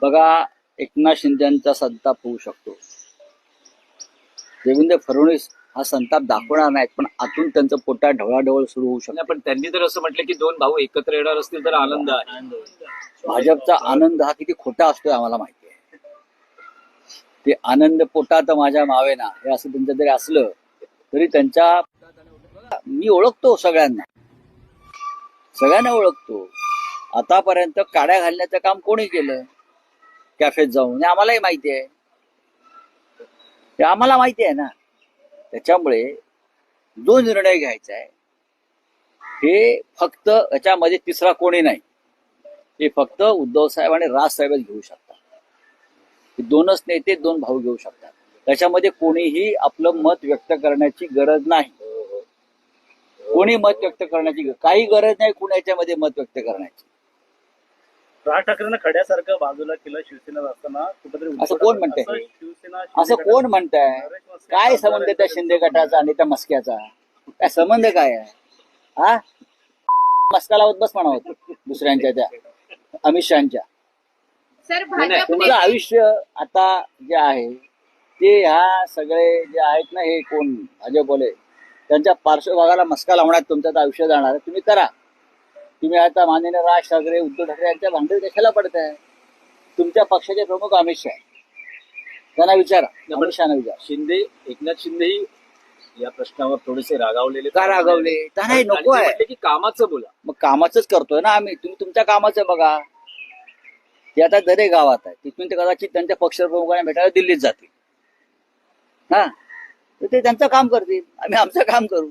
बघा, एकनाथ शिंदेचा संताप होऊ शकतो, देवेंद्र फडणवीस हा संताप दाखवणार नाहीत, पण आतून त्यांचं पोटात ढवळाढवळ सुरू होऊ शकतो. पण त्यांनी तर असं म्हटलं की दोन भाऊ एकत्र येणार असतील तर आनंद आहे. भाजपचा आनंद हा किती खोटा असतोय आम्हाला माहिती आहे. ते आनंद पोटात माझ्या मावेना हे असं त्यांचं जरी असलं तरी त्यांच्या मी ओळखतो सगळ्यांना ओळखतो. आतापर्यंत काड्या घालण्याचं काम कोणी केलं कॅफेत जाऊन, हे आम्हालाही माहिती आहे. ते आम्हाला माहिती आहे ना. त्याच्यामुळे जो निर्णय घ्यायचा आहे हे फक्त याच्यामध्ये तिसरा कोणी नाही, हे फक्त उद्धव साहेब आणि राज साहेबच घेऊ शकतात. हे दोनच नेते, दोन भाऊ घेऊ शकतात. त्याच्यामध्ये कोणीही आपलं मत व्यक्त करण्याची गरज नाही. कोणी मत व्यक्त करण्याची काही गरज नाही, कोणी याच्यामध्ये मत व्यक्त करण्याची. राज ठाकरेंना खड्यासारखं बाजूला केलं शिवसेना असताना कुठेतरी असं कोण म्हणतंय? असं कोण म्हणताय? काय संबंध त्या शिंदे गटाचा आणि त्या मस्क्याचा? काय संबंध काय आहे? हा, मस्का लावत बस म्हणावं दुसऱ्यांच्या, त्या अमित शहाच्या. तुमचं आयुष्य आता जे आहे ते ह्या सगळे जे आहेत ना, हे कोण भाजपवाले, त्यांच्या पार्श्वभागाला मस्का लावण्यात तुमचं आयुष्य जाणार आहे. तुम्ही करा. तुम्ही आता माननीय राज ठाकरे, उद्धव ठाकरे यांच्या भांडण कशाला पडताय? तुमच्या पक्षाचे प्रमुख अमित शहा, त्यांना विचारा. अमित शहाना विचारा. एकनाथ शिंदेही या प्रश्नावर थोडेसे रागावलेले. का रागावले? त्यांनाही नको आहे की कामाचं बोला. मग कामाचंच करतोय ना आम्ही. तुम्ही तुमच्या कामाचं बघा. ते आता दरे गावात आहे, तिथून ते कदाचित त्यांच्या पक्षप्रमुखांना भेटायला दिल्लीत जातील. हा, तर ते त्यांचं काम करतील, आम्ही आमचं काम करू.